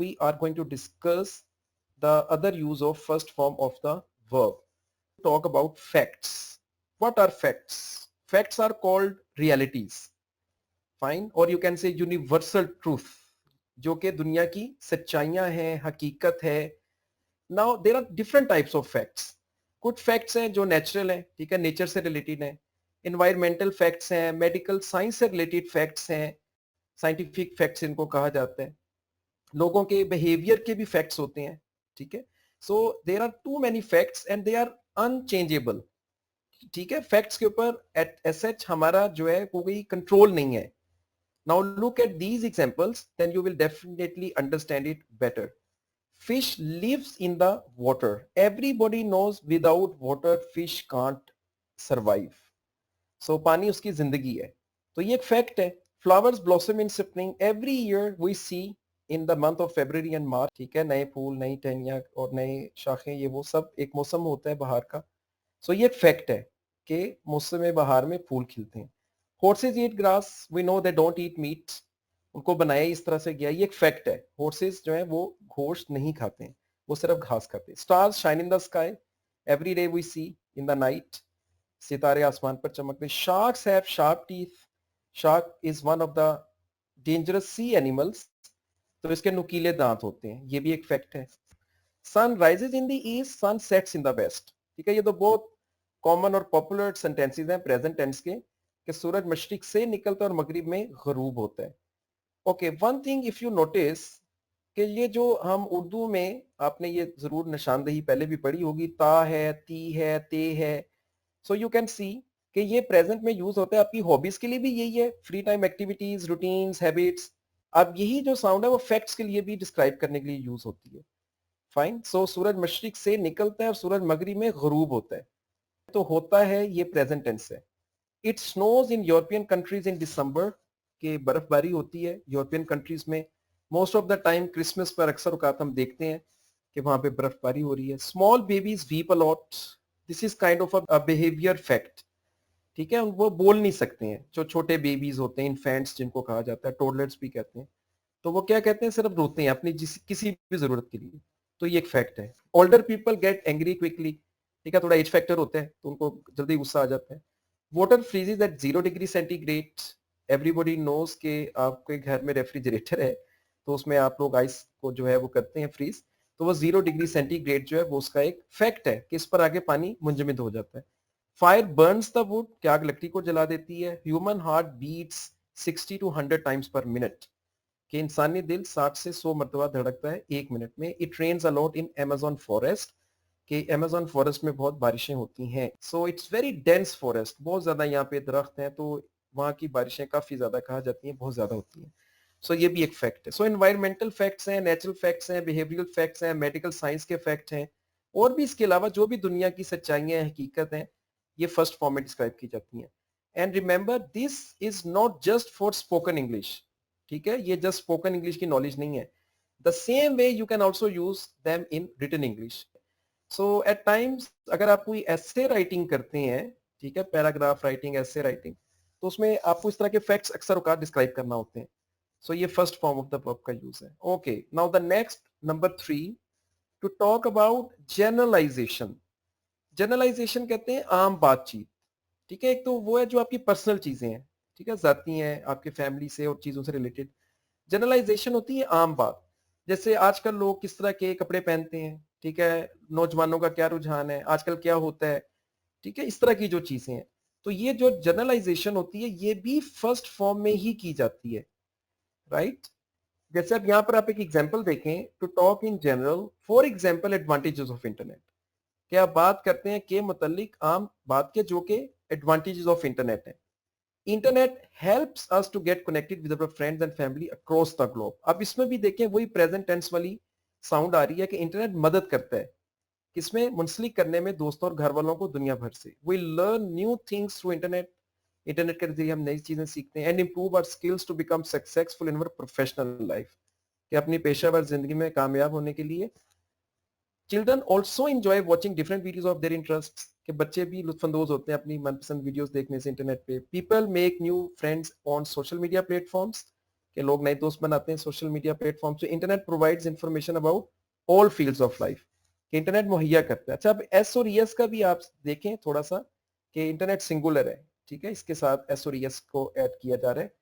we are going to discuss the other use of first form of the verb. Talk about facts. What are facts? Facts are called realities. Fine. Or you can say universal truth, जो कि दुनिया की सच्चाइयां हैं, हकीकत है. Now there are different types of facts. कुछ facts हैं जो नेचुरल हैं, ठीक है, नेचर से रिलेटेड हैं. इन्वायरमेंटल फैक्ट्स हैं, मेडिकल साइंस से रिलेटेड फैक्ट्स हैं, साइंटिफिक फैक्ट्स इनको कहा जाता है. लोगों के बिहेवियर के भी फैक्ट्स होते हैं, ठीक है. So there are too many facts and they are unchangeable. ठीक है, फैक्ट्स के ऊपर एज सच हमारा जो है कोई कंट्रोल नहीं है. Now look at these examples, then you will definitely understand it better. Fish lives in the water. Everybody knows without water fish can't survive. So पानी उसकी जिंदगी है. तो ये एक फैक्ट है. Flowers blossom in spring. Every year we see in the month of February and March. ठीक है, नए फूल, नई टहनियाँ और नए शाखें, ये वो सब एक मौसम होता है बहार का. सो ये एक फैक्ट है कि मौसम बहार में फूल खिलते हैं. Horses eat grass. We know they don't eat meat. उनको बनाया इस तरह से गया, ये एक फैक्ट है. हॉर्सेस जो है वो गोश्त नहीं खाते हैं, वो सिर्फ घास खाते हैं. Stars shine in the sky. Every day we see in the night. सितारे आसमान पर चमकते. Sharks have sharp teeth. Shark is one of the dangerous sea animals. तो इसके नुकीले दांत होते हैं, ये भी एक फैक्ट है. Sun rises in the east, sun sets in the west. ठीक है, ये तो बहुत कॉमन और पॉपुलर सेंटेंसेस हैं प्रेजेंट टेंस के, कि सूरज मशरिक से निकलता है और मगरिब में गरूब होता है. Okay, one thing if you notice कि ये जो हम उर्दू में, आपने ये जरूर निशानदेही पहले भी पढ़ी होगी, ता है, ती है, ते है. सो यू कैन सी कि ये प्रेजेंट में यूज होता है. आपकी हॉबीज के लिए भी यही है, free time activities, routines, habits. अब यही जो साउंड है वो फैक्ट्स के लिए भी डिस्क्राइब करने के लिए यूज होती है. फाइन. सो सूरज मशरिक से निकलता है और सूरज मगरिब में गरूब होता है. तो होता है, ये प्रेजेंट टेंस है. It snows in European countries in December, के बर्फबारी होती है यूरोपियन कंट्रीज में. Most of the time Christmas पर अक्सर औकात हम देखते हैं कि वहां पे बर्फबारी हो रही है. Small babies weep a lot. This is kind of a behaviour fact. ठीक है, वो बोल नहीं सकते हैं. जो छोटे बेबीज होते हैं, इन्फेंट्स जिनको कहा जाता है, टोडलर्स भी कहते हैं, तो वो क्या कहते हैं, सिर्फ रोते हैं अपनी किसी भी जरूरत के लिए. तो ये एक फैक्ट है. Older people get angry quickly. ठीक है, थोड़ा एज फैक्टर होता है तो उनको जल्दी गुस्सा आ जाता है. Water freezes at 0 degree centigrade. Everybody knows के आपके घर में रेफ्रिजरेटर है तो उसमें आप लोग आइस को जो है वो करते हैं फ्रीज. तो वो 0 डिग्री सेंटीग्रेड जो है वो उसका एक फैक्ट है कि इस पर आगे पानी मुंजमद हो जाता है. फायर बर्न्स द वुड, कि आग लकड़ी को जला देती है. Human heart beats 60 to 100 times per minute, कि इंसानी दिल 60 से 100 मरतबा धड़कता है एक मिनट में. It rains a lot in Amazon forest, कि अमेज़न फॉरेस्ट में बहुत बारिशें होती हैं. So it's very dense forest, बहुत ज्यादा यहाँ पे दरख्त हैं, तो वहाँ की बारिशें काफी ज्यादा कहा जाती हैं, बहुत ज्यादा होती हैं. सो ये भी एक फैक्ट है. सो एनवायरमेंटल फैक्ट्स हैं, नेचुरल फैक्ट्स हैं, बिहेवियरल फैक्ट्स हैं, मेडिकल साइंस के फैक्ट हैं, और भी इसके अलावा जो भी दुनिया की सच्चाइयां हैं, हकीकत हैं, ये फर्स्ट फॉर्म में डिस्क्राइब की जाती हैं. And remember, this is not just for spoken English. ठीक है, ये जस्ट स्पोकन इंग्लिश की नॉलेज नहीं है. The same way you can also use them in written English. So at times अगर आप कोई ऐसे राइटिंग करते हैं, ठीक है, पैराग्राफ राइटिंग, ऐसे राइटिंग, तो उसमें आपको इस तरह के फैक्ट्स अक्सर औकात डिस्क्राइब करना होते हैं. सो ये first form of the verb का यूज है. Okay, now the next, number 3, to talk about generalization. Generalization कहते हैं आम बातचीत. ठीक है, एक तो वो है जो आपकी पर्सनल चीजें हैं, ठीक है, जाती हैं आपके फैमिली से और चीजों से रिलेटेड. जनरलाइजेशन होती है आम बात. जैसे आजकल लोग किस तरह के कपड़े पहनते हैं, ठीक है, नौजवानों का क्या रुझान है, आजकल क्या होता है, ठीक है, इस तरह की जो चीजें हैं. तो ये जो जनरलाइजेशन होती है ये भी फर्स्ट फॉर्म में ही की जाती है. राइट. जैसे अब यहाँ पर आप एक एग्जांपल देखें, to talk in general, for example advantages of internet. क्या बात करते हैं के मुतल्लिक आम बात के जो के एडवांटेजेस ऑफ इंटरनेट है. Internet helps us to get connected with our friends and family across the globe. अब इसमें भी देखें वही प्रेजेंट टेंस वाली साउंड आ रही है कि इंटरनेट मदद करता है किसमें, मुंसलिक करने में दोस्तों और घर वालों को दुनिया भर से. We learn new things through internet. Internet के जरिए हम नई चीजें सीखते हैं. And improve our skills to become successful in our professional life, कि अपनी पेशेवर जिंदगी में कामयाब होने के लिए. Children also enjoy watching different videos of their interest, के बच्चे भी लुत्फानंदोज होते हैं अपनी मनपसंद वीडियोस देखने से इंटरनेट पे. People make new friends on social media platforms, कि लोग नए दोस्त बनाते हैं सोशल मीडिया प्लेटफॉर्म से। Internet provides information about all fields of life, कि इंटरनेट मुहैया करता है। अच्छा, अब एस और एस का भी आप देखें थोड़ा सा, कि इंटरनेट सिंगुलर है, ठीक है, इसके साथ एस और एस को ऐड किया जा रहा है।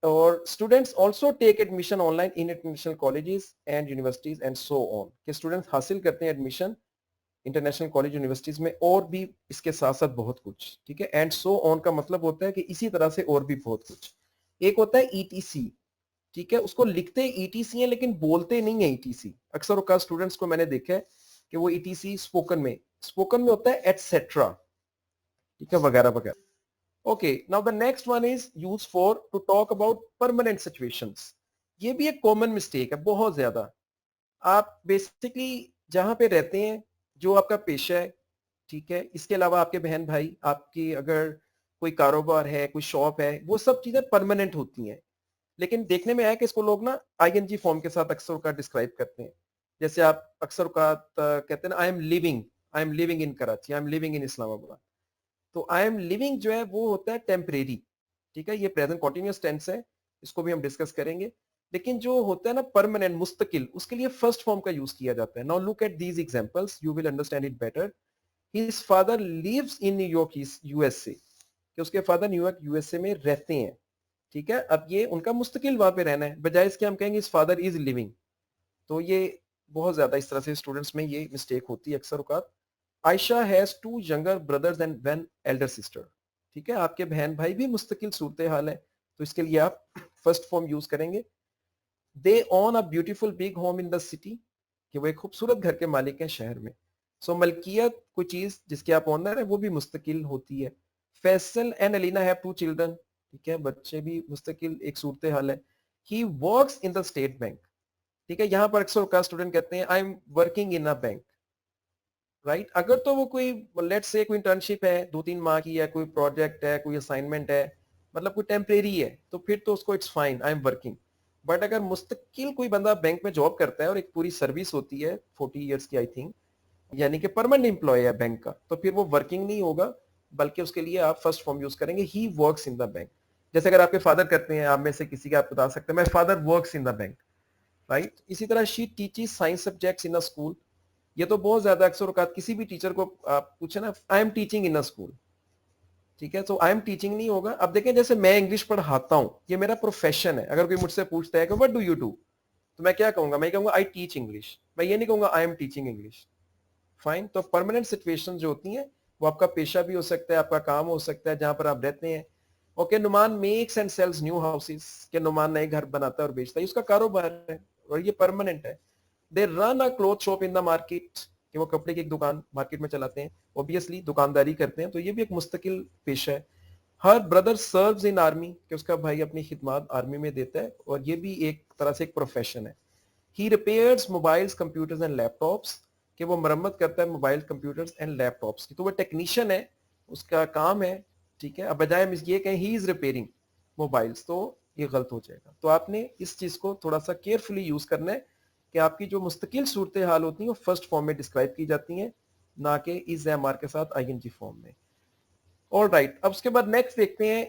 और students also take admission online in international colleges and universities and so on, कि स्टूडेंट्स हासिल करते हैं एडमिशन इंटरनेशनल कॉलेज यूनिवर्सिटीज में, और भी इसके साथ साथ बहुत कुछ, ठीक है। एंड सो ऑन का मतलब होता है कि इसी तरह से और भी बहुत कुछ। एक होता है ईटीसी, ठीक है, उसको लिखते ईटीसी है लेकिन बोलते नहीं है ईटीसी। अक्सर औकात स्टूडेंट्स को मैंने देखा है कि वो ईटीसी स्पोकन में होता है एटसेट्रा, ठीक है, वगैरह वगैरह। Okay, now the next one is use for to talk about permanent situations. ये भी एक कॉमन मिस्टेक है बहुत ज्यादा। आप बेसिकली जहां पे रहते हैं, जो आपका पेशा है, ठीक है, इसके अलावा आपके बहन भाई, आपकी अगर कोई कारोबार है, कोई शॉप है, वो सब चीजें परमानेंट होती हैं। लेकिन देखने में आया कि इसको लोग ना आईएनजी फॉर्म के साथ अक्सर का डिस्क्राइब करते हैं। जैसे आप अक्सर का कहते हैं ना, I am living in Karachi, I am living in Islamabad. तो आई एम लिविंग जो है वो होता है टेम्परेरी, ठीक है, ये प्रेजेंट कॉन्टिन्यूअस टेंस है, इसको भी हम डिस्कस करेंगे। लेकिन जो होता है ना परमानेंट, मुस्तकिल, उसके लिए फर्स्ट फॉर्म का यूज किया जाता है। Now look at these examples, you will understand it better. His father lives in New York USA, कि उसके फादर न्यूयॉर्क यूएसए में रहते हैं, ठीक है। अब ये उनका मुस्तकिल वहां पे रहना है, बजाय इसके हम कहेंगे हिज फादर इज लिविंग। तो ये बहुत ज्यादा इस तरह से स्टूडेंट्स में ये मिस्टेक होती है अक्सर औकात। Ayesha has 2 younger brothers and 1 Elder sister, ठीक है, आपके बहन भाई भी मुस्तकिल सूरत हाल है, तो इसके लिए आप फर्स्ट फॉर्म यूज करेंगे। They own a beautiful big home in the city, कि वो एक खूबसूरत घर के मालिक हैं शहर में। सो मलकियत, कोई चीज जिसके आप ओनर है, वो भी मुस्तकिल होती है। Faisal and Alina have 2 children, ठीक है, बच्चे भी मुस्तकिल एक सूरत हाल है। He works in the state bank, ठीक है, यहां पर अक्सर का स्टूडेंट कहते हैं I am working in a bank, right. अगर तो वो कोई लेट्स से कोई इंटर्नशिप है 2-3 माह की, या कोई प्रोजेक्ट है, कोई असाइनमेंट है, मतलब कोई टेम्परेरी है, तो फिर तो उसको it's fine, I am working. But अगर मुस्तकिल कोई बंदा बैंक में जॉब करता है और एक पूरी सर्विस होती है 40 ईयर्स की आई थिंक, यानी कि परमानेंट एम्प्लॉय है बैंक का, तो फिर वो वर्किंग नहीं होगा, बल्कि उसके लिए आप फर्स्ट फॉर्म यूज करेंगे, he works in the bank. जैसे अगर आपके फादर करते हैं, आप में से किसी का आप बता सकते हैं my father works in the bank, right. इसी तरह she teaches science subjects in a school. ये तो बहुत ज्यादा अक्सर औकात किसी भी टीचर को आप पूछे ना, I am teaching in a school, ठीक है, तो आई एम टीचिंग नहीं होगा। अब देखें, जैसे मैं इंग्लिश पढ़ाता हूं, ये मेरा प्रोफेशन है। अगर कोई मुझसे पूछता है कि व्हाट डू यू डू, तो मैं क्या कहूंगा, मैं कहूंगा आई टीच इंग्लिश, मैं ये नहीं कहूंगा I am teaching English. Fine. तो परमानेंट सिचुएशन जो होती हैं, वो आपका पेशा भी हो सकता है, आपका काम हो सकता है, जहां पर आप रहते हैं। Okay, Numan makes and sells new houses, के नुमान नए घर बनाता है और बेचता है, उसका कारोबार है और ये परमानेंट है। They run a cloth shop in the market, कि वो कपड़े की एक दुकान मार्केट में चलाते हैं, ऑब्वियसली दुकानदारी करते हैं, तो ये भी एक मुस्तकिल पेशा है। हर ब्रदर सर्व्स इन आर्मी, कि उसका भाई अपनी खिदमत आर्मी में देता है, और ये भी एक तरह से एक प्रोफेशन है। He repairs mobiles computers and laptops, कि वो मरम्मत करता है मोबाइल कंप्यूटर्स एंड लैपटॉप्स की, तो वो टेक्नीशियन है, उसका काम है, ठीक है। अब बजाय हम ये कहें ही इज रिपेयरिंग मोबाइल्स, तो ये गलत हो जाएगा। तो आपने इस चीज को थोड़ा सा केयरफुली यूज करना है, कि आपकी जो मुस्तकिल सूरत हाल होती है वो फर्स्ट फॉर्म में डिस्क्राइब की जाती हैं, ना कि इज एम आर के साथ आईएनजी फॉर्म में। ऑल राइट, अब उसके बाद नेक्स्ट देखते हैं,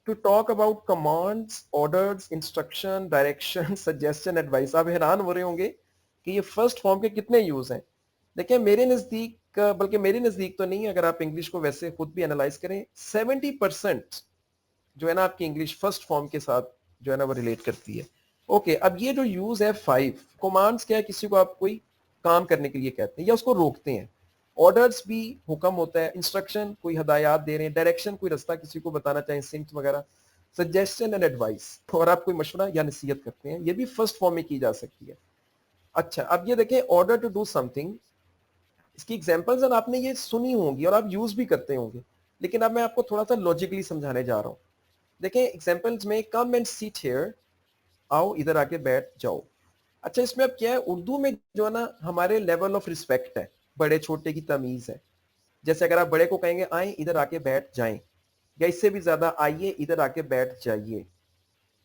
to talk about commands, orders, instruction, direction, suggestion, advice. आप हैरान हो रहे होंगे कि ये फर्स्ट फॉर्म के कितने यूज हैं। देखिए मेरे नजदीक, बल्कि मेरे नजदीक तो नहीं, अगर आप इंग्लिश को वैसे खुद भी एनालाइज करें, 70% जो है ना आपकी इंग्लिश फर्स्ट फॉर्म के साथ जो है ना वो रिलेट करती है। ओके, अब ये जो यूज है 5 कमांड्स, क्या है, किसी को आप कोई काम करने के लिए कहते हैं या उसको रोकते हैं। ऑर्डर्स भी हुक्म होता है, इंस्ट्रक्शन कोई हदायत दे रहे हैं, डायरेक्शन कोई रास्ता किसी को बताना चाहें, सिंक्स वगैरह, सजेशन एंड एडवाइस, और आप कोई मशवरा या नसीहत करते हैं, ये भी फर्स्ट फॉर्म में की जा सकती है। अच्छा, अब ये देखें, ऑर्डर टू डू समथिंग, इसकी एग्जांपल्स आपने ये सुनी होंगी और आप यूज भी करते होंगे, लेकिन अब मैं आपको थोड़ा सा लॉजिकली समझाने जा रहा हूँ। देखें एग्जांपल्स में, कम एंड सीट हियर, आओ इधर आके बैठ जाओ। अच्छा, इसमें अब क्या है, उर्दू में जो है ना हमारे लेवल ऑफ रिस्पेक्ट है, बड़े छोटे की तमीज है। जैसे अगर आप बड़े को कहेंगे आए इधर आके बैठ जाएं, या इससे भी ज्यादा आइए इधर आके बैठ जाइए,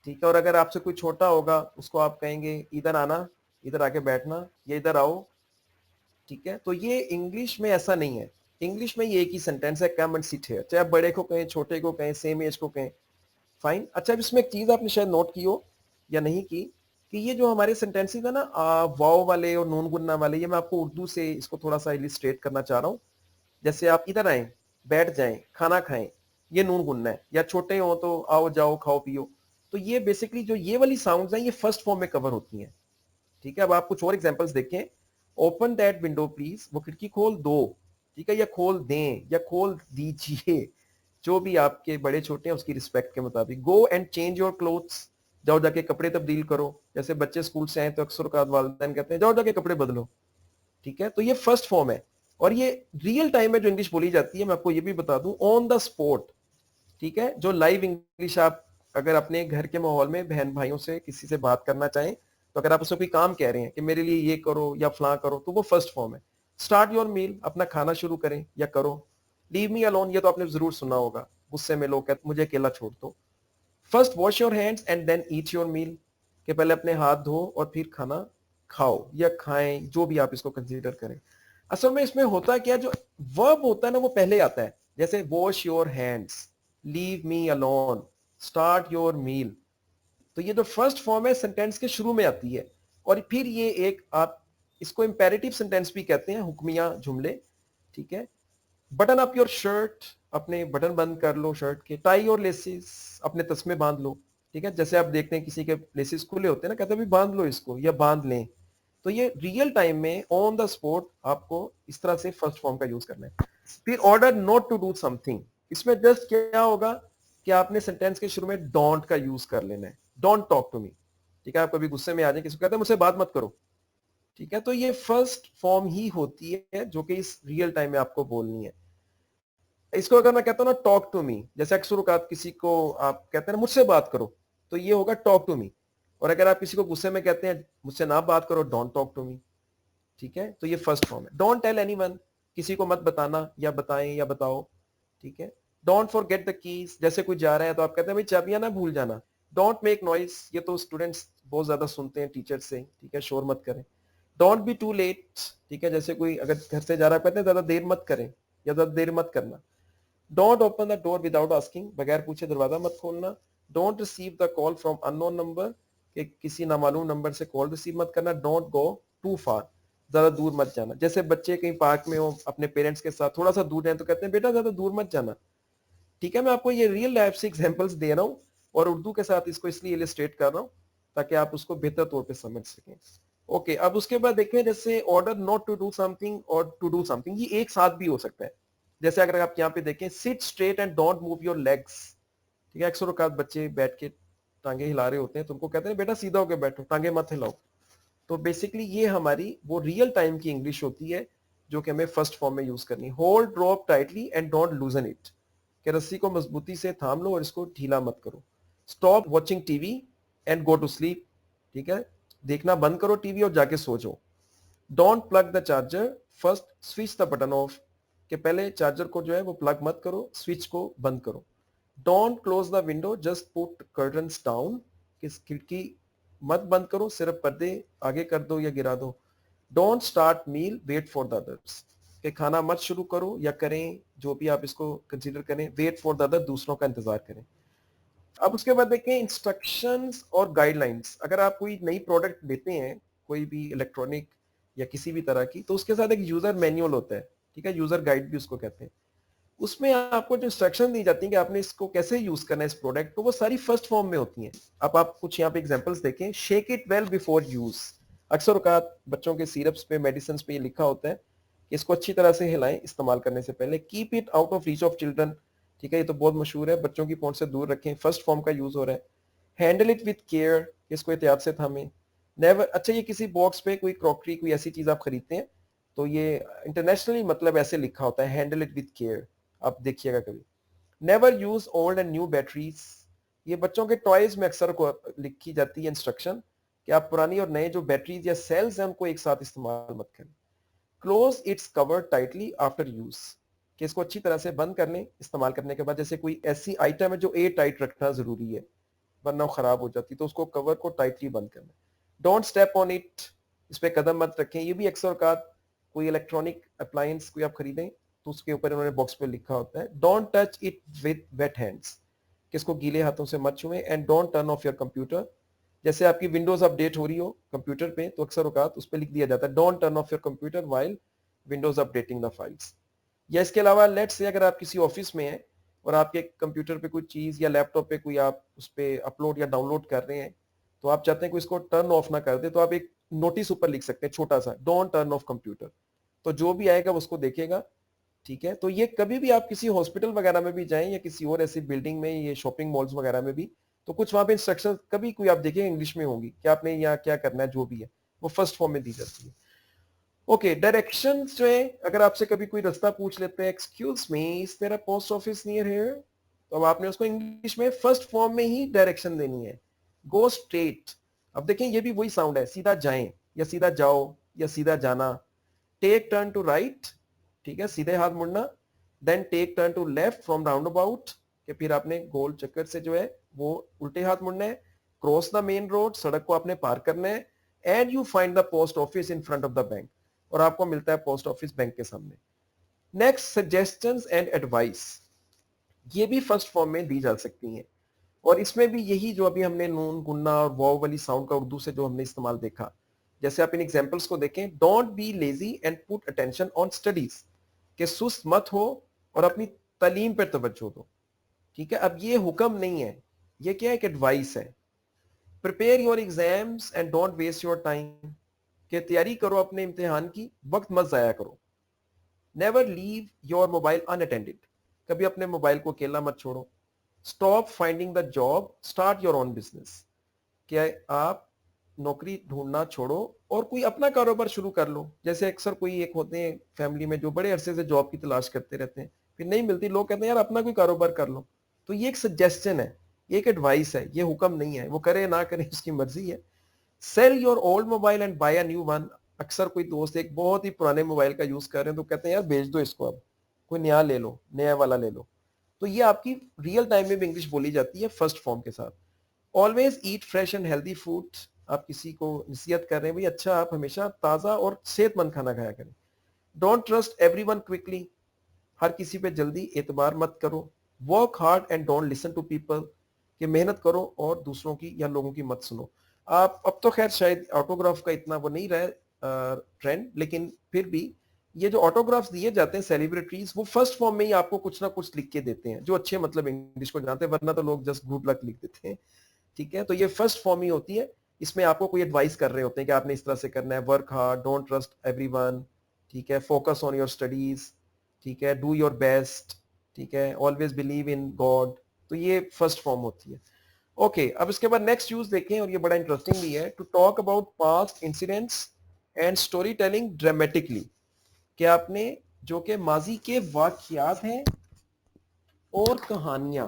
ठीक है। और अगर आपसे कोई छोटा होगा, उसको आप कहेंगे इधर आना, इधर आके बैठना, या इधर आओ, ठीक है। तो ये इंग्लिश में ऐसा नहीं है। इंग्लिश में ये एक ही सेंटेंस है, कम एंड सिट हियर, चाहे आप बड़े को कहें, छोटे को कहें, सेम एज को कहें, फाइन। अच्छा, अब इसमें एक चीज आपने शायद नोट की हो या नहीं की, कि ये जो हमारे सेंटेंसेस है ना वाव वाले और नून गुन्ना वाले, ये मैं आपको उर्दू से इसको थोड़ा सा इलिस्ट्रेट करना चाह रहा हूँ। जैसे आप इधर आए, बैठ जाएं, खाना खाएं, ये नून गुन्ना है। या छोटे हो तो आओ जाओ खाओ पियो। तो ये बेसिकली जो ये वाली साउंड्स हैं ये फर्स्ट फॉर्म में कवर होती हैं। ठीक है, अब आप कुछ और एग्जांपल्स देखें। ओपन दैट विंडो प्लीज, वो खिड़की खोल दो। ठीक है, या खोल दें या खोल दीजिए, जो भी आपके बड़े छोटे हैं उसकी रिस्पेक्ट के मुताबिक। Go and change your clothes, जाओ जाके कपड़े तब्दील करो। जैसे बच्चे स्कूल से आए तो अक्सर औकात वालिदैन कहते हैं जाओ जाके कपड़े बदलो। ठीक है, तो ये फर्स्ट फॉर्म है। और ये रियल टाइम में जो इंग्लिश बोली जाती है, मैं आपको ये भी बता दूं, ऑन द स्पॉट। ठीक है, जो लाइव इंग्लिश आप अगर अपने घर के माहौल में बहन भाइयों से किसी से बात करना चाहें, तो अगर आप उससे कोई काम कह रहे हैं कि मेरे लिए ये करो या फलां करो, तो वो फर्स्ट फॉर्म है। स्टार्ट योर मील, अपना खाना शुरू करें या करो। लीव मी अलोन, ये तो आपने जरूर सुना होगा, गुस्से में लोग कहते मुझे अकेला छोड़ दो। First wash your hands and then eat your meal, कि पहले अपने हाथ धो और फिर खाना खाओ या खाएं, जो भी आप इसको कंसीडर करें। असल में इसमें होता क्या, जो वर्ब होता है ना वो पहले आता है। जैसे wash your hands, leave me alone, start your meal. तो ये जो फर्स्ट फॉर्म है सेंटेंस के शुरू में आती है। और फिर ये एक आप इसको इंपेरेटिव सेंटेंस भी कहते हैं, हुक्मिया जुमले। ठीक है, बटन अप योर शर्ट, अपने बटन बंद कर लो शर्ट के। टाई योर लेसेस, अपने तस्मे बांध लो। ठीक है, जैसे आप देखते हैं किसी के लेसेस खुले होते हैं ना, कहते हैं भी बांध लो इसको या बांध लें। तो ये रियल टाइम में ऑन द स्पॉट आपको इस तरह से फर्स्ट फॉर्म का यूज करना है। फिर order not to do something, इसमें जस्ट क्या होगा कि आपने सेंटेंस के शुरू में डोंट का यूज कर लेना है। Don't talk to me. ठीक है, आप कभी गुस्से में आ जाए, किसी को कहते हैं मुझसे बात मत करो। ठीक है, तो ये फर्स्ट फॉर्म ही होती है जो कि इस रियल टाइम में आपको बोलनी है। इसको अगर मैं कहता हूँ ना टॉक टू मी, जैसे अक्सर आप किसी को आप कहते हैं ना मुझसे बात करो, तो ये होगा टॉक टू मी। और अगर आप किसी को गुस्से में कहते हैं मुझसे ना बात करो, डोंट टॉक टू मी। ठीक है, तो ये फर्स्ट फॉर्म है। डोंट टेल एनीवन, किसी को मत बताना या बताएं या बताओ। ठीक है, डोंट फॉरगेट द कीज, जैसे कोई जा रहा है तो आप कहते हैं भाई चाबियां ना भूल जाना। डोंट मेक नॉइज, ये तो स्टूडेंट्स बहुत ज्यादा सुनते हैं टीचर से। ठीक है, शोर मत करें। डोंट बी टू लेट, ठीक है, जैसे कोई अगर घर से जा रहा है कहते हैं ज्यादा देर मत करें या ज्यादा देर मत करना। Don't open the door without asking, बगैर पूछे दरवाजा मत खोलना। Don't receive the call from unknown number, कि किसी नामालूम नंबर से कॉल रिसीव मत करना। डोंट गो टू फार, ज्यादा दूर मत जाना। जैसे बच्चे कहीं पार्क में हो अपने पेरेंट्स के साथ, थोड़ा सा दूर जाए तो कहते हैं बेटा ज्यादा दूर मत जाना। ठीक है, मैं आपको ये रियल लाइफ से एग्जांपल्स दे रहा हूँ और उर्दू के साथ इसको इसलिए इलिस्ट्रेट कर रहा हूँ ताकि आप उसको बेहतर तौर पे समझ सकें। ओके, अब उसके बाद देखें, जैसे order not to do something और टू डू समथिंग, ये एक साथ भी हो सकता है। जैसे अगर आप यहाँ पे देखें, seat straight and don't move your legs. ठीक है, अक्सर औकात बच्चे बैठ के टांगे हिला रहे होते हैं, तो उनको कहते हैं बेटा सीधा होकर बैठो, टांगे मत हिलाओ। तो बेसिकली ये हमारी वो रियल टाइम की इंग्लिश होती है जो कि हमें फर्स्ट फॉर्म में यूज करनी। Hold drop tightly and don't लूजन it, कि रस्सी को मजबूती से थाम लो और इसको ढीला मत करो। Stop watching TV and go to sleep, ठीक है, देखना बंद करो टीवी और जाके सो जाओ। Don't plug the charger, first switch the button of, कि पहले चार्जर को जो है वो प्लग मत करो, स्विच को बंद करो। Don't close the window, just put curtains down, कि खिड़की मत बंद करो, सिर्फ पर्दे आगे कर दो या गिरा दो। Don't start meal, wait for the others, कि खाना मत शुरू करो या करें जो भी आप इसको कंसीडर करें, वेट फॉर द अदर, दूसरों का इंतजार करें। अब उसके बाद देखें इंस्ट्रक्शंस और गाइडलाइंस। अगर आप कोई नई प्रोडक्ट लेते हैं, कोई भी इलेक्ट्रॉनिक या किसी भी तरह की, तो उसके साथ एक यूजर मैनुअल होता है। ठीक है, यूजर गाइड भी उसको कहते हैं। उसमें आपको जो इंस्ट्रक्शन दी जाती है कि आपने इसको कैसे यूज करना है इस प्रोडक्ट को, वो सारी फर्स्ट फॉर्म में होती हैं। अब आप कुछ यहाँ पे एग्जांपल्स देखें। Shake it well before use, अक्सर औकात बच्चों के सिरप्स पे, मेडिसिन पे ये लिखा होता है कि इसको अच्छी तरह से हिलाएं इस्तेमाल करने से पहले। Keep it out of reach of children, ठीक है, ये तो बहुत मशहूर है, बच्चों की पहुंच से दूर रखें, फर्स्ट फॉर्म का यूज हो रहा है। हैंडल इट विथ केयर, इसको एहतियात से थामें। नेवर, अच्छा ये किसी बॉक्स पे कोई क्रॉकरी कोई ऐसी चीज आप खरीदते हैं तो ये इंटरनेशनली मतलब ऐसे लिखा होता है, हैंडल इट विथ केयर, आप देखिएगा कभी। Never use old and new batteries, ये बच्चों के टॉयज में अक्सर को लिखी जाती है इंस्ट्रक्शन कि आप पुरानी और नए जो बैटरीज या सेल्स हैं उनको एक साथ इस्तेमाल मत करें। Close its cover tightly after use, कि इसको अच्छी तरह से बंद कर लें इस्तेमाल करने के बाद। जैसे कोई ऐसी आइटम है जो एयर टाइट रखना जरूरी है वरना वो खराब हो जाती, तो उसको कवर को टाइटली बंद करना। डोंट स्टेप ऑन इट, इस पे कदम मत रखें। ये भी अक्सर औकात कोई इलेक्ट्रॉनिक अप्लायंस कोई आप खरीदें तो उसके ऊपर उन्होंने बॉक्स पे लिखा होता है, don't touch it with wet hands, कि इसको गीले हाथों से मत छुएं। And don't turn off your computer. जैसे आपकी विंडोज अपडेट हो रही हो कंप्यूटर पे तो अक्सर औकात उस पर लिख दिया जाता है don't turn off your computer while Windows updating the files. या इसके अलावा लेट्स से अगर आप किसी ऑफिस में हैं और आपके कंप्यूटर पे कोई चीज या लैपटॉप पे कोई आप उस पर अपलोड या डाउनलोड कर रहे हैं तो आप चाहते हैं कोई इसको टर्न ऑफ ना कर दे तो आप एक नोटिस ऊपर लिख सकते हैं छोटा सा डोंट टर्न ऑफ कंप्यूटर। तो जो भी आएगा वो उसको देखेगा। ठीक है, तो ये कभी भी आप किसी हॉस्पिटल वगैरह में भी जाएं या किसी और ऐसी बिल्डिंग में ये शॉपिंग मॉल्स वगैरह में भी तो कुछ वहां पे इंस्ट्रक्शन कभी कोई आप देखिए इंग्लिश में होंगी कि आपने यहाँ क्या करना है जो भी है वो फर्स्ट फॉर्म में दी जाती है। ओके, डायरेक्शन जो है अगर आपसे कभी कोई रास्ता पूछ लेते हैं excuse me is there a post office near here तो अब आपने उसको इंग्लिश में फर्स्ट फॉर्म में ही डायरेक्शन देनी है गो स्ट्रेट। अब देखें ये भी वही साउंड है सीधा जाएं या सीधा जाओ या सीधा जाना। टेक टर्न टू राइट, ठीक है सीधे हाथ मुड़ना। Then take turn to left from roundabout कि फिर आपने गोल चक्कर से जो है वो उल्टे हाथ मुड़ना है। क्रॉस द मेन रोड, सड़क को आपने पार करना है। And you find the post office in front of the bank और आपको मिलता है पोस्ट ऑफिस बैंक के सामने। नेक्स्ट, सजेशंस एंड एडवाइस, ये भी फर्स्ट फॉर्म में दी जा सकती हैं और इसमें भी यही जो अभी हमने नून गुन्ना और वाव वाली साउंड का उर्दू से जो हमने इस्तेमाल देखा। जैसे आप इन एग्जांपल्स को देखें, don't be lazy and put attention on studies कि सुस्त मत हो और अपनी तालीम पर तवज्जो दो। ठीक है, अब ये हुक्म नहीं है, ये क्या है, एक एडवाइस है। Prepare your exams and don't waste your time कि तैयारी करो अपने इम्तिहान की, वक्त मत जाया करो। Never leave your mobile unattended, कभी अपने मोबाइल को अकेला मत छोड़ो। Stop finding the job, start your own business, क्या आप नौकरी ढूंढना छोड़ो और कोई अपना कारोबार शुरू कर लो। जैसे अक्सर कोई एक होते हैं फैमिली में जो बड़े अरसे से जॉब की तलाश करते रहते हैं, फिर नहीं मिलती, लोग कहते हैं यार अपना कोई कारोबार कर लो। तो ये एक सजेशन है, एक एडवाइस है, ये हुक्म नहीं है, वो करे ना करे उसकी मर्जी है। Sell your old mobile and buy a new one, अक्सर कोई दोस्त एक बहुत ही पुराने मोबाइल का यूज कर रहे हैं तो कहते हैं यार बेच दो इसको, अब कोई नया ले लो, नया वाला ले लो। तो ये आपकी रियल टाइम में भी इंग्लिश बोली जाती है फर्स्ट फॉर्म के साथ। Always eat fresh and healthy food, आप किसी को नसीहत कर रहे हैं भाई अच्छा आप हमेशा ताज़ा और सेहतमंद खाना खाया करें। डोंट ट्रस्ट एवरीवन क्विकली, हर किसी पे जल्दी एतबार मत करो। Work hard and don't listen to people, कि मेहनत करो और दूसरों की या लोगों की मत सुनो। आप अब तो खैर शायद ऑटोग्राफ का इतना वो नहीं रहा ट्रेंड, लेकिन फिर भी ये जो ऑटोग्राफ्स दिए जाते हैं सेलिब्रिटीज, वो फर्स्ट फॉर्म में ही आपको कुछ ना कुछ लिख के देते हैं जो अच्छे मतलब इंग्लिश को जानते हैं, वरना तो लोग जस्ट गुड लक लिख देते हैं। ठीक है, तो ये फर्स्ट फॉर्म ही होती है, इसमें आपको कोई एडवाइस कर रहे होते हैं कि आपने इस तरह से करना है। Work hard, don't trust everyone, ठीक है, फोकस ऑन योर स्टडीज, ठीक है, डू योर बेस्ट, ठीक है, ऑलवेज बिलीव इन गॉड। तो ये फर्स्ट फॉर्म होती है। ओके, अब इसके बाद नेक्स्ट यूज देखें और ये बड़ा इंटरेस्टिंग भी है, to talk about past incidents and story telling dramatically, कि आपने जो कि माजी के वाकयात हैं और कहानियां,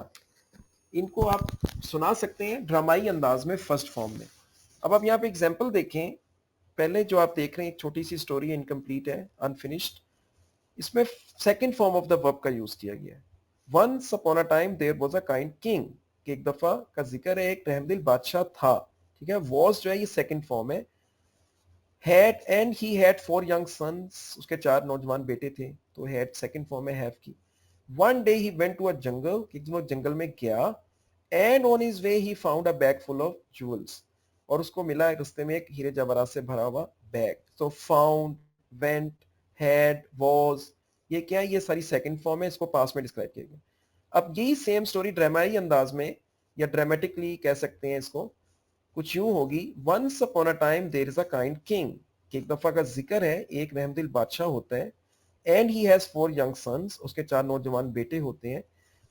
इनको आप सुना सकते हैं ड्रामाई अंदाज में फर्स्ट फॉर्म में। अब आप यहाँ पे एग्जाम्पल देखें, पहले जो आप देख रहे हैं एक छोटी सी स्टोरी इनकम्प्लीट है, अनफिनिश्ड, इसमें second form of the verb का यूज किया गया है। Once upon a time there was a kind king, कि एक दफा का जिक्र है एक रहमदिल बादशाह था। ठीक है, वॉज जो है ये सेकंड फॉर्म है। Had and he had 4 young sons, उसके 4 नौजवान बेटे थे, तो हैड सेकंड फॉर्म है हैव की। One day he went to a jungle, एक दिन वो जंगल में गया। And on his way he found a bag full of jewels, और उसको मिला रास्ते में एक हीरे जवाहरात से भरा हुआ बैग। तो फाउंड, वेंट, हैड, वाज, ये क्या है, ये सारी सेकंड फॉर्म है, इसको पास्ट में डिस्क्राइब किया गया। अब यही सेम स्टोरी ड्रामाई अंदाज में या ड्रामेटिकली कह सकते हैं इसको, कुछ यूं होगी। Once upon a time there is a kind king, कि एक दफा का जिक्र है एक रहमदिल बादशाह होता है। And he has 4 young sons, उसके 4 नौजवान बेटे होते हैं।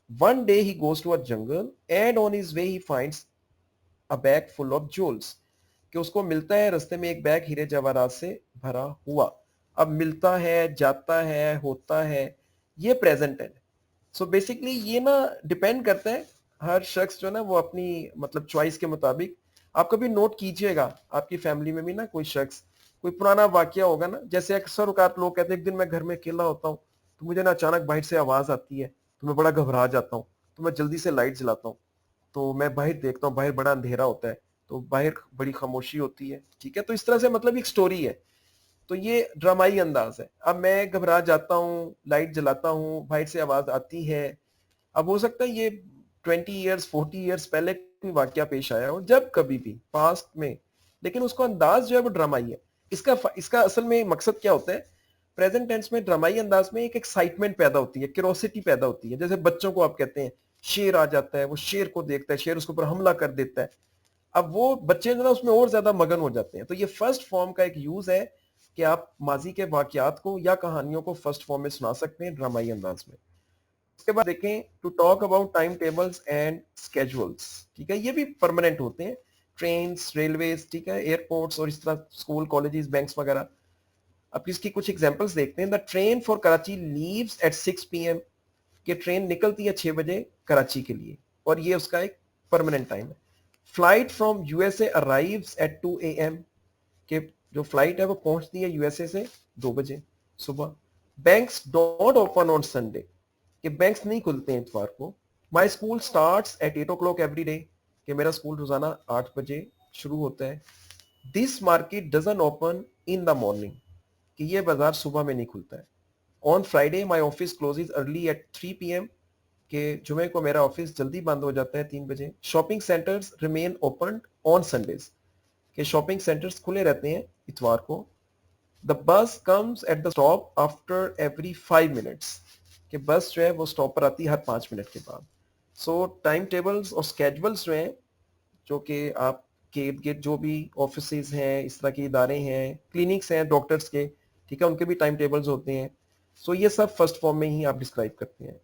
One day he goes to a jungle and on his way he finds a bag full of jewels, कि उसको मिलता है रास्ते में एक बैग हीरे जवाहरात से भरा हुआ। अब मिलता है, जाता है, होता है, ये प्रेजेंट है। सो बेसिकली ये ना डिपेंड करता है, हर शख्स जो ना वो अपनी मतलब चॉइस के मुताबिक। आप कभी नोट कीजिएगा आपकी फैमिली में भी ना कोई शख्स, कोई पुराना वाकया होगा ना, जैसे अक्सर औकात लोग कहते हैं एक दिन मैं घर में अकेला होता हूँ तो मुझे ना अचानक बाहर से आवाज आती है तो मैं बड़ा घबरा जाता हूँ, तो मैं जल्दी से लाइट जलाता हूँ, तो मैं बाहर देखता हूँ, बाहर बड़ा अंधेरा होता है, तो बाहर बड़ी खामोशी होती है। ठीक है, तो इस तरह से मतलब एक स्टोरी है, तो ये ड्रामाई अंदाज है। अब मैं घबरा जाता हूँ, लाइट जलाता हूँ, बाहर से आवाज आती है। अब हो सकता है ये 20 ईयर्स 40 ईयर्स पहले कोई वाकया पेश आया हो, जब कभी भी पास्ट में, लेकिन उसको अंदाज जो है वो ड्रामाई है। इसका असल में मकसद क्या होता है, प्रेजेंट टेंस में ड्रामाई अंदाज में एक एक्साइटमेंट पैदा होती है, क्यूरोसिटी पैदा होती है। जैसे बच्चों को आप कहते हैं शेर आ जाता है, वो शेर को देखता है, शेर उसके ऊपर हमला कर देता है, अब वो बच्चे जो ना उसमें और ज्यादा मगन हो जाते हैं। तो ये फर्स्ट फॉर्म का एक यूज है कि आप माजी के वाकयात को या कहानियों को फर्स्ट फॉर्म में सुना सकते हैं ड्रामाई अंदाज में। उसके बाद देखें to talk about time tables and schedules, ठीक है, ये भी परमानेंट होते हैं, ट्रेन, रेलवेज, ठीक है, एयरपोर्ट्स और इस तरह स्कूल, कॉलेजेस, बैंक्स वगैरह। अब इसकी कुछ एग्जांपल्स देखते हैं। The train for Karachi leaves eight 6 PM, कि ट्रेन निकलती है 6 बजे कराची के लिए, और ये उसका एक परमानेंट टाइम है। Flight from USA arrives eight 2 AM, कि जो फ्लाइट है वो पहुंचती है यूएसए से 2 बजे सुबह। Banks don't open on Sunday, कि बैंक्स नहीं खुलते हैं इतवार को। My school starts at 8 o'clock every day, कि मेरा स्कूल रोजाना 8 बजे शुरू होता है। This market doesn't open in the morning, कि ये बाजार सुबह में नहीं खुलता है। On Friday my office closes early at 3 PM, कि जुमे को मेरा ऑफिस जल्दी बंद हो जाता है 3 बजे। Shopping centres remain open on Sundays, कि शॉपिंग सेंटर्स खुले रहते हैं इतवार को। The bus comes at the stop after every 5 minutes, कि बस जो है वो स्टॉप पर आती है हर 5 मिनट के बाद। सो टाइम टेबल्स और स्केड्यूल्स जो हैं, जो कि आप के इर्द गिर्द जो भी ऑफिसेज हैं, इस तरह के इदारे हैं, क्लिनिक्स हैं डॉक्टर्स के, ठीक है, उनके भी टाइम टेबल्स होते हैं। सो ये सब फर्स्ट फॉर्म में ही आप डिस्क्राइब करते हैं।